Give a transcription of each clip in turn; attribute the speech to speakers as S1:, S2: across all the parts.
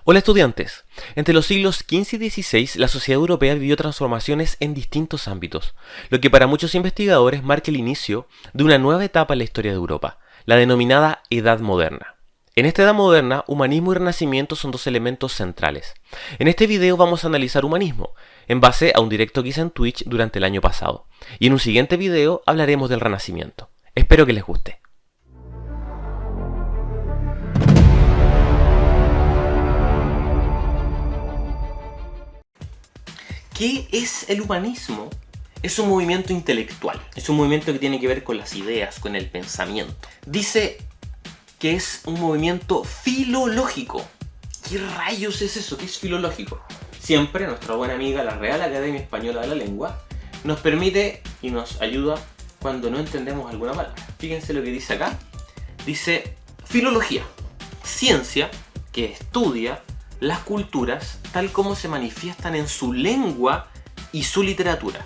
S1: Hola estudiantes, entre los siglos XV y XVI la sociedad europea vivió transformaciones en distintos ámbitos, lo que para muchos investigadores marca el inicio de una nueva etapa en la historia de Europa, la denominada Edad Moderna. En esta Edad Moderna, humanismo y renacimiento son dos elementos centrales. En este video vamos a analizar humanismo, en base a un directo que hice en Twitch durante el año pasado, y en un siguiente video hablaremos del renacimiento. Espero que les guste. ¿Qué es el humanismo? Es un movimiento intelectual, es un movimiento que tiene que ver con las ideas, con el pensamiento. Dice que es un movimiento filológico. ¿Qué rayos es eso? ¿Qué es filológico? Siempre nuestra buena amiga, la Real Academia Española de la Lengua, nos permite y nos ayuda cuando no entendemos alguna palabra. Fíjense lo que dice acá. Dice filología, ciencia que estudia las culturas tal como se manifiestan en su lengua y su literatura.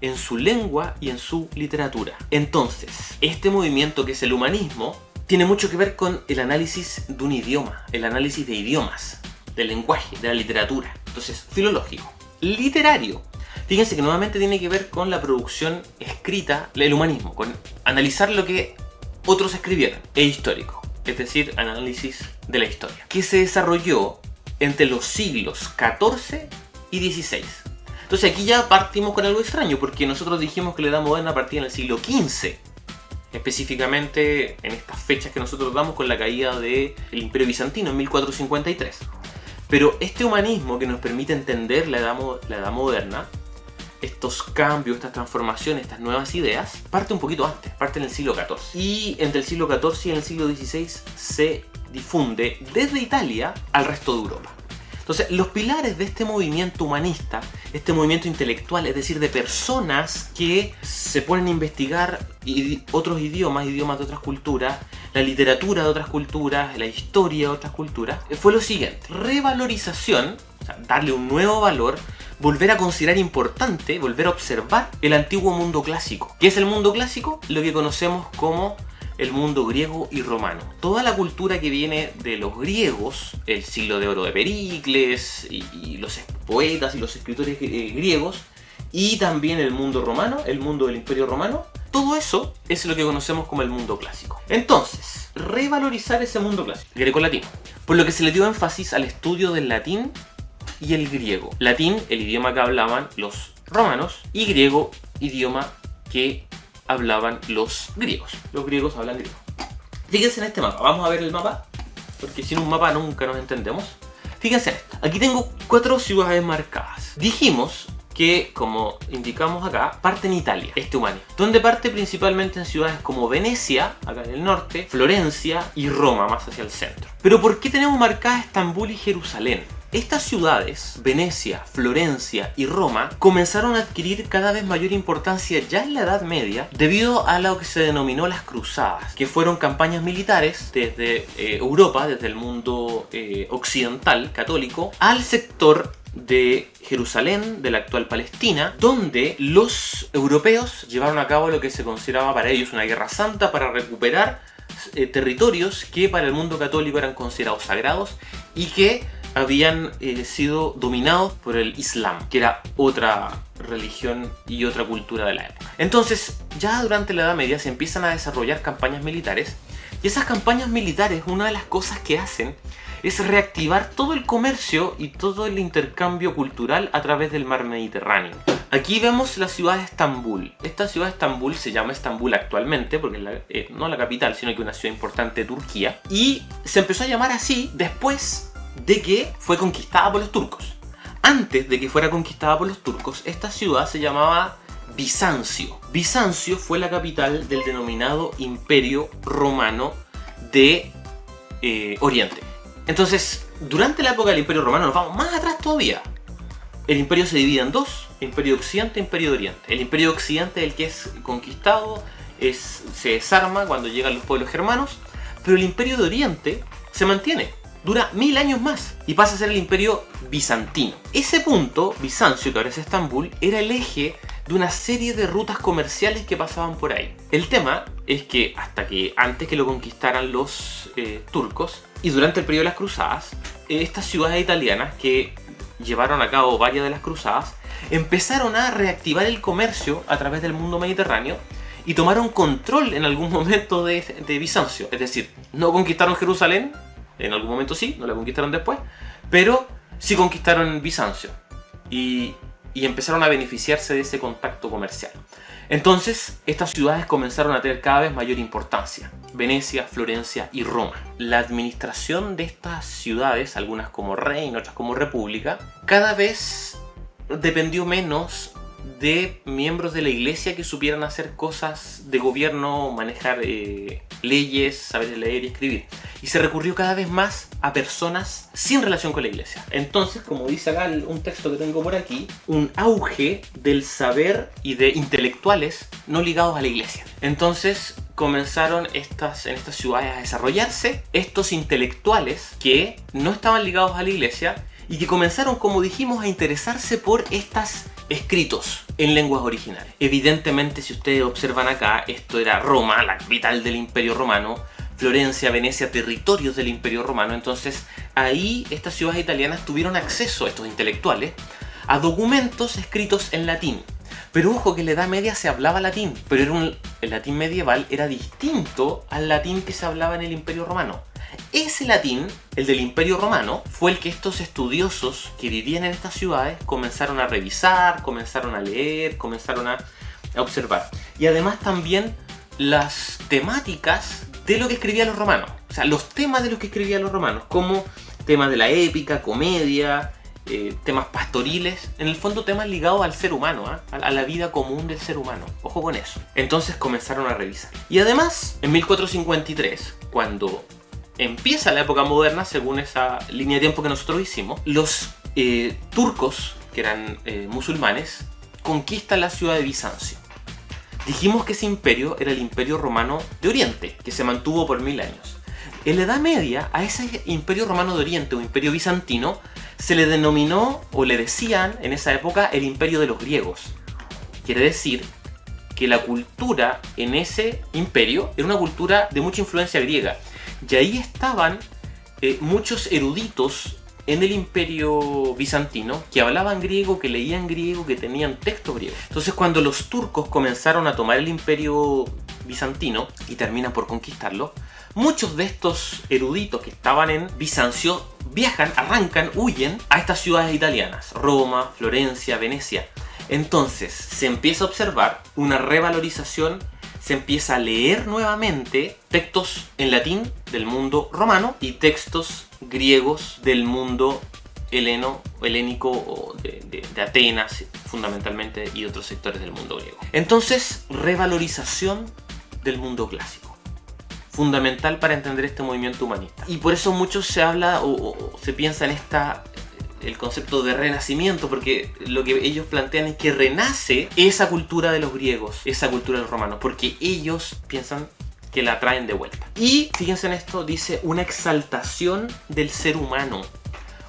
S1: En su lengua y en su literatura. Entonces, este movimiento que es el humanismo tiene mucho que ver con el análisis de un idioma, el análisis de idiomas, del lenguaje, de la literatura. Entonces, filológico. Literario. Fíjense que nuevamente tiene que ver con la producción escrita, el humanismo, con analizar lo que otros escribieron. E histórico, es decir, análisis de la historia, que se desarrolló entre los siglos XIV y XVI. Entonces aquí ya partimos con algo extraño, porque nosotros dijimos que la Edad Moderna partía en el siglo XV, específicamente en estas fechas que nosotros damos con la caída del Imperio Bizantino en 1453. Pero este humanismo que nos permite entender la Edad Moderna, estos cambios, estas transformaciones, estas nuevas ideas, parte un poquito antes, parte en el siglo XIV. Y entre el siglo XIV y el siglo XVI se difunde desde Italia al resto de Europa. Entonces, los pilares de este movimiento humanista, este movimiento intelectual, es decir, de personas que se ponen a investigar otros idiomas de otras culturas, la literatura de otras culturas, la historia de otras culturas, fue lo siguiente: revalorización, o sea, darle un nuevo valor, volver a considerar importante, volver a observar el antiguo mundo clásico. ¿Qué es el mundo clásico? Lo que conocemos como el mundo griego y romano. Toda la cultura que viene de los griegos, el siglo de oro de Pericles y los poetas y los escritores griegos, y también el mundo romano, el mundo del Imperio Romano, todo eso es lo que conocemos como el mundo clásico. Entonces, revalorizar ese mundo clásico, greco-latino, por lo que se le dio énfasis al estudio del latín y el griego. Latín, el idioma que hablaban los romanos, y griego, idioma que hablaban los griegos. Los griegos hablan griego. Fíjense en este mapa. Vamos a ver el mapa, porque sin un mapa nunca nos entendemos. Fíjense en esto. Aquí tengo 4 ciudades marcadas. Dijimos que, como indicamos acá, parte en Italia, este humanismo, donde parte principalmente en ciudades como Venecia, acá en el norte, Florencia y Roma, más hacia el centro. Pero ¿por qué tenemos marcadas Estambul y Jerusalén? Estas ciudades, Venecia, Florencia y Roma, comenzaron a adquirir cada vez mayor importancia ya en la Edad Media debido a lo que se denominó las cruzadas, que fueron campañas militares desde Europa, desde el mundo occidental católico, al sector de Jerusalén, de la actual Palestina, donde los europeos llevaron a cabo lo que se consideraba para ellos una guerra santa para recuperar territorios que para el mundo católico eran considerados sagrados y que habían sido dominados por el Islam, que era otra religión y otra cultura de la época. Entonces, ya durante la Edad Media se empiezan a desarrollar campañas militares, y esas campañas militares, una de las cosas que hacen es reactivar todo el comercio y todo el intercambio cultural a través del mar Mediterráneo. Aquí vemos la ciudad de Estambul. Esta ciudad de Estambul se llama Estambul actualmente, porque no la capital, sino que una ciudad importante de Turquía, y se empezó a llamar así después de que fue conquistada por los turcos. Antes de que fuera conquistada por los turcos, esta ciudad se llamaba Bizancio. Bizancio fue la capital del denominado Imperio Romano de Oriente. Entonces, durante la época del Imperio Romano, nos vamos más atrás todavía. El imperio se divide en dos: Imperio de Occidente e Imperio de Oriente. El Imperio de Occidente, el que es conquistado, se desarma cuando llegan los pueblos germanos, pero el Imperio de Oriente se mantiene. Dura 1000 años más y pasa a ser el Imperio Bizantino. Ese punto, Bizancio, que ahora es Estambul, era el eje de una serie de rutas comerciales que pasaban por ahí. El tema es que antes que lo conquistaran los turcos y durante el periodo de las cruzadas, estas ciudades italianas que llevaron a cabo varias de las cruzadas empezaron a reactivar el comercio a través del mundo mediterráneo y tomaron control en algún momento de Bizancio. Es decir, no conquistaron Jerusalén, en algún momento sí, no la conquistaron después, pero sí conquistaron Bizancio y empezaron a beneficiarse de ese contacto comercial. Entonces, estas ciudades comenzaron a tener cada vez mayor importancia: Venecia, Florencia y Roma. La administración de estas ciudades, algunas como reino, otras como república, cada vez dependió menos de miembros de la iglesia que supieran hacer cosas de gobierno, manejar leyes, saber leer y escribir. Y se recurrió cada vez más a personas sin relación con la iglesia. Entonces, como dice acá un texto que tengo por aquí, un auge del saber y de intelectuales no ligados a la iglesia. Entonces comenzaron en estas ciudades a desarrollarse estos intelectuales que no estaban ligados a la iglesia y que comenzaron, como dijimos, a interesarse por estos escritos en lenguas originales. Evidentemente, si ustedes observan acá, esto era Roma, la capital del Imperio Romano, Florencia, Venecia, territorios del Imperio Romano. Entonces, ahí estas ciudades italianas tuvieron acceso, estos intelectuales, a documentos escritos en latín. Pero ojo, que en la Edad Media se hablaba latín, pero el latín medieval era distinto al latín que se hablaba en el Imperio Romano. Ese latín, el del Imperio Romano, fue el que estos estudiosos que vivían en estas ciudades comenzaron a revisar, comenzaron a leer, comenzaron a observar. Y además también las temáticas de lo que escribían los romanos. O sea, los temas de los que escribían los romanos, como temas de la épica, comedia, temas pastoriles, en el fondo temas ligados al ser humano, a la vida común del ser humano. Ojo con eso. Entonces comenzaron a revisar. Y además, en 1453, cuando empieza la época moderna, según esa línea de tiempo que nosotros hicimos, los turcos, que eran musulmanes, conquistan la ciudad de Bizancio. Dijimos que ese imperio era el Imperio Romano de Oriente, que se mantuvo por 1000 años. En la Edad Media, a ese Imperio Romano de Oriente o Imperio Bizantino se le denominó, o le decían en esa época, el Imperio de los Griegos. Quiere decir que la cultura en ese imperio era una cultura de mucha influencia griega. Y ahí estaban muchos eruditos en el Imperio Bizantino que hablaban griego, que leían griego, que tenían texto griego. Entonces, cuando los turcos comenzaron a tomar el Imperio Bizantino y terminan por conquistarlo, muchos de estos eruditos que estaban en Bizancio viajan, arrancan, huyen a estas ciudades italianas: Roma, Florencia, Venecia. Entonces se empieza a observar una revalorización, se empieza a leer nuevamente textos en latín del mundo romano y textos griegos del mundo helénico o de Atenas fundamentalmente, y otros sectores del mundo griego. Entonces, revalorización del mundo clásico, fundamental para entender este movimiento humanista. Y por eso mucho se habla o se piensa en el concepto de renacimiento, porque lo que ellos plantean es que renace esa cultura de los griegos, esa cultura de los romanos, porque ellos piensan que la traen de vuelta. Y fíjense en esto, dice una exaltación del ser humano.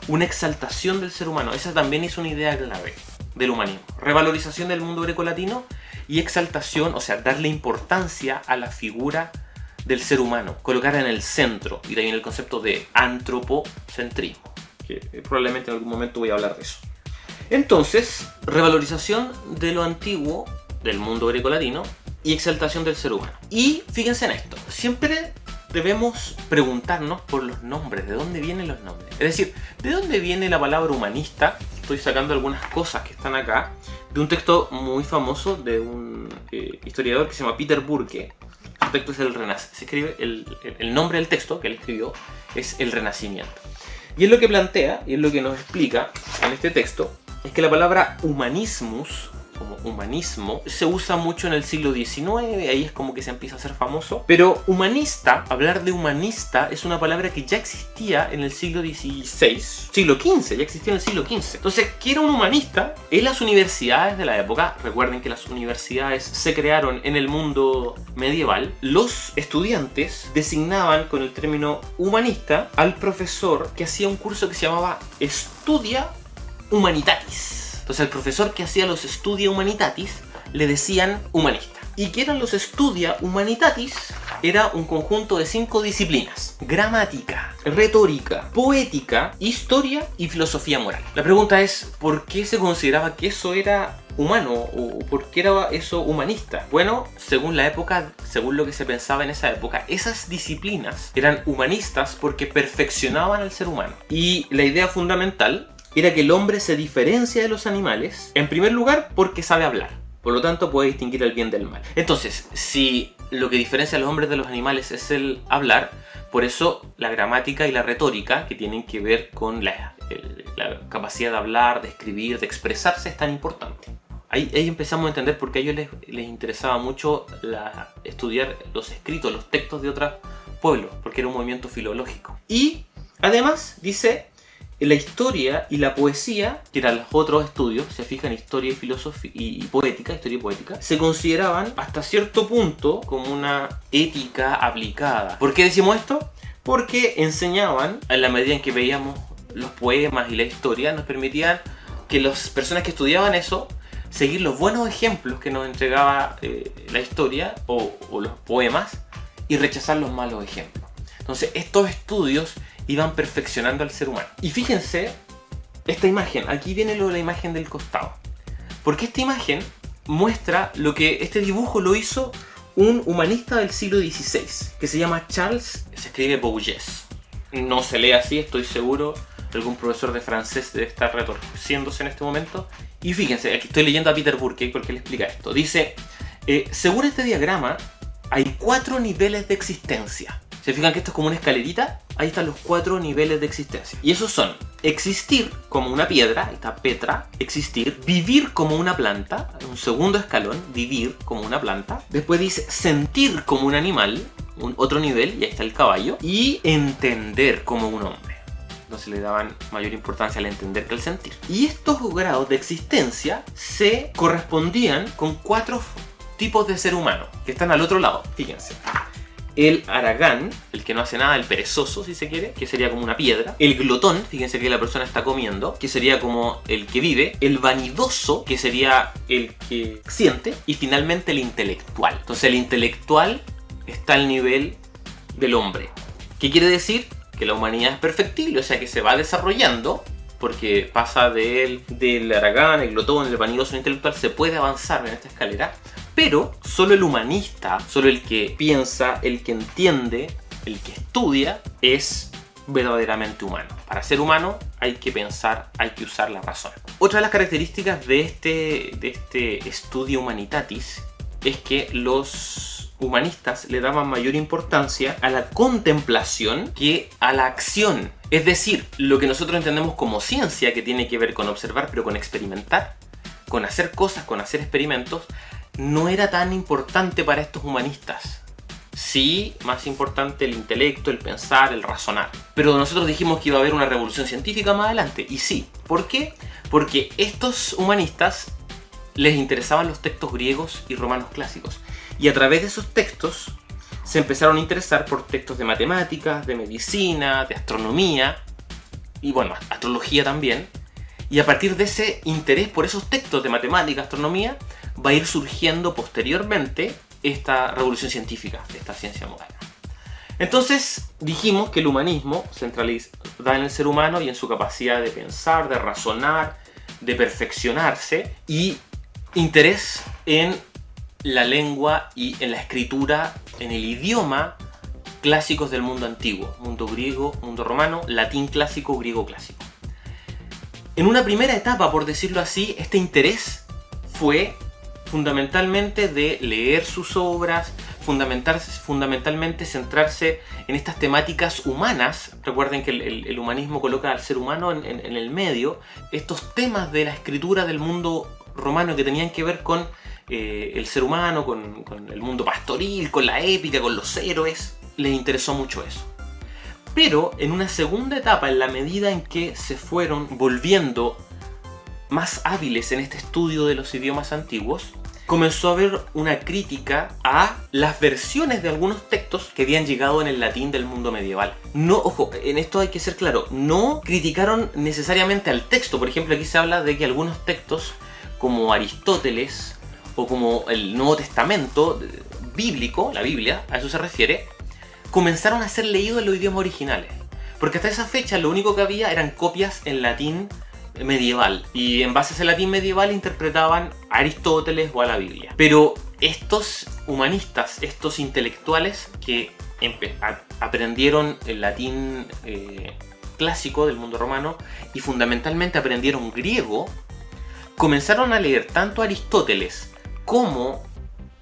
S1: Una exaltación del ser humano. Esa también es una idea clave del humanismo. Revalorización del mundo grecolatino y exaltación, o sea, darle importancia a la figura del ser humano, colocarla en el centro. Y de ahí viene el concepto de antropocentrismo, que probablemente en algún momento voy a hablar de eso. Entonces, revalorización de lo antiguo del mundo grecolatino y exaltación del ser humano. Y fíjense en esto, siempre debemos preguntarnos por los nombres, de dónde vienen los nombres. Es decir, ¿de dónde viene la palabra humanista? Estoy sacando algunas cosas que están acá de un texto muy famoso de un historiador que se llama Peter Burke. El texto es se escribe el nombre del texto que él escribió es El Renacimiento. Y es lo que plantea, y es lo que nos explica en este texto, es que la palabra humanismus, como humanismo, se usa mucho en el siglo XIX, ahí es como que se empieza a hacer famoso. Pero humanista, hablar de humanista, es una palabra que ya existía en el siglo XVI, siglo XV, ya existía en el siglo XV. Entonces, ¿qué era un humanista? En las universidades de la época, recuerden que las universidades se crearon en el mundo medieval, los estudiantes designaban con el término humanista al profesor que hacía un curso que se llamaba Studia Humanitatis. Entonces al profesor que hacía los Studia Humanitatis le decían humanista. ¿Y qué eran los Studia Humanitatis? Era un conjunto de 5 disciplinas: gramática, retórica, poética, historia y filosofía moral. La pregunta es, ¿por qué se consideraba que eso era humano? ¿O por qué era eso humanista? Bueno, según la época, según lo que se pensaba en esa época, esas disciplinas eran humanistas porque perfeccionaban al ser humano. Y la idea fundamental era que el hombre se diferencia de los animales, en primer lugar, porque sabe hablar. Por lo tanto, puede distinguir el bien del mal. Entonces, si lo que diferencia a los hombres de los animales es el hablar, por eso la gramática y la retórica, que tienen que ver con la capacidad de hablar, de escribir, de expresarse, es tan importante. Ahí empezamos a entender por qué a ellos les interesaba mucho estudiar los escritos, los textos de otros pueblos, porque era un movimiento filológico. Y además, dice, la historia y la poesía, que eran los otros estudios, se fijan, historia y filosofía y poética, historia y poética, se consideraban hasta cierto punto como una ética aplicada. ¿Por qué decimos esto? Porque enseñaban, en la medida en que veíamos los poemas y la historia, nos permitían que las personas que estudiaban eso seguir los buenos ejemplos que nos entregaba la historia o los poemas y rechazar los malos ejemplos. Entonces estos estudios iban perfeccionando al ser humano. Y fíjense esta imagen, aquí viene la imagen del costado, porque esta imagen muestra lo que este dibujo lo hizo un humanista del siglo XVI que se llama Charles, se escribe Bourges, no se lee así, estoy seguro, algún profesor de francés debe estar retorciéndose en este momento. Y fíjense, aquí estoy leyendo a Peter Burke porque le explica esto. Dice, según este diagrama hay 4 niveles de existencia. ¿Se fijan que esto es como una escalerita? Ahí están los 4 niveles de existencia. Y esos son: existir como una piedra, ahí está Petra, existir; vivir como una planta, un segundo escalón, vivir como una planta. Después dice sentir como un animal, otro nivel, y ahí está el caballo. Y entender como un hombre. Entonces le daban mayor importancia al entender que al sentir. Y estos grados de existencia se correspondían con 4 tipos de ser humano que están al otro lado, fíjense. El haragán, el que no hace nada, el perezoso si se quiere, que sería como una piedra. El glotón, fíjense que la persona está comiendo, que sería como el que vive. El vanidoso, que sería el que siente. Y finalmente el intelectual. Entonces el intelectual está al nivel del hombre. ¿Qué quiere decir? Que la humanidad es perfectible, o sea que se va desarrollando, porque pasa del haragán, el glotón, el vanidoso, el intelectual, se puede avanzar en esta escalera. Pero solo el humanista, solo el que piensa, el que entiende, el que estudia, es verdaderamente humano. Para ser humano hay que pensar, hay que usar la razón. Otra de las características de este Studia Humanitatis es que los humanistas le daban mayor importancia a la contemplación que a la acción. Es decir, lo que nosotros entendemos como ciencia, que tiene que ver con observar, pero con experimentar, con hacer cosas, con hacer experimentos, no era tan importante para estos humanistas. Sí, más importante el intelecto, el pensar, el razonar. Pero nosotros dijimos que iba a haber una revolución científica más adelante. Y sí, ¿por qué? Porque estos humanistas les interesaban los textos griegos y romanos clásicos. Y a través de esos textos se empezaron a interesar por textos de matemáticas, de medicina, de astronomía y bueno, astrología también. Y a partir de ese interés por esos textos de matemática, astronomía, va a ir surgiendo posteriormente esta revolución científica, esta ciencia moderna. Entonces dijimos que el humanismo centraliza en el ser humano y en su capacidad de pensar, de razonar, de perfeccionarse, y interés en la lengua y en la escritura, en el idioma clásicos del mundo antiguo, mundo griego, mundo romano, latín clásico, griego clásico. En una primera etapa, por decirlo así, este interés fue fundamentalmente de leer sus obras, fundamentalmente centrarse en estas temáticas humanas. Recuerden que el humanismo coloca al ser humano en el medio. Estos temas de la escritura del mundo romano que tenían que ver con el ser humano, con el mundo pastoril, con la épica, con los héroes, les interesó mucho eso. Pero en una segunda etapa, en la medida en que se fueron volviendo más hábiles en este estudio de los idiomas antiguos, comenzó a haber una crítica a las versiones de algunos textos que habían llegado en el latín del mundo medieval. No, ojo, en esto hay que ser claro, no criticaron necesariamente al texto. Por ejemplo, aquí se habla de que algunos textos, como Aristóteles o como el Nuevo Testamento bíblico, la Biblia, a eso se refiere, comenzaron a ser leídos en los idiomas originales. Porque hasta esa fecha lo único que había eran copias en latín medieval, y en base a ese latín medieval interpretaban a Aristóteles o a la Biblia. Pero estos humanistas, estos intelectuales que aprendieron el latín clásico del mundo romano y fundamentalmente aprendieron griego, comenzaron a leer tanto a Aristóteles como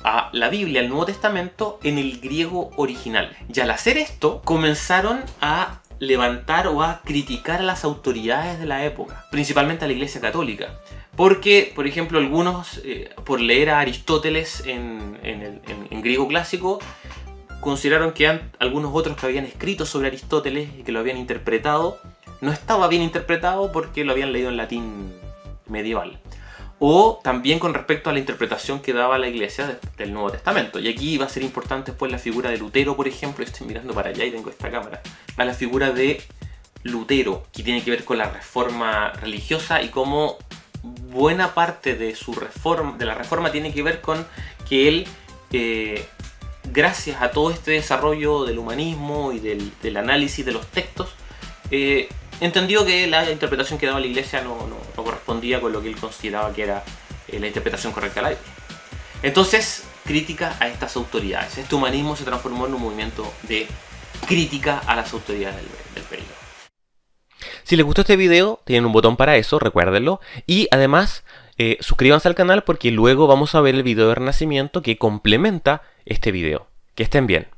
S1: a la Biblia, el Nuevo Testamento, en el griego original. Y al hacer esto, comenzaron a levantar o a criticar a las autoridades de la época, principalmente a la Iglesia Católica. Porque, por ejemplo, algunos, por leer a Aristóteles en griego clásico, consideraron que algunos otros que habían escrito sobre Aristóteles y que lo habían interpretado, no estaba bien interpretado porque lo habían leído en latín medieval. O también con respecto a la interpretación que daba la Iglesia del Nuevo Testamento. Y aquí va a ser importante después la figura de Lutero, por ejemplo. Estoy mirando para allá y tengo esta cámara. A la figura de Lutero, que tiene que ver con la reforma religiosa y cómo buena parte de la reforma tiene que ver con que él, gracias a todo este desarrollo del humanismo y del análisis de los textos, entendió que la interpretación que daba la Iglesia no correspondía con lo que él consideraba que era la interpretación correcta de la Biblia. Entonces, crítica a estas autoridades. Este humanismo se transformó en un movimiento de crítica a las autoridades del periodo.
S2: Si les gustó este video, tienen un botón para eso, recuérdenlo. Y además, suscríbanse al canal porque luego vamos a ver el video de Renacimiento que complementa este video. Que estén bien.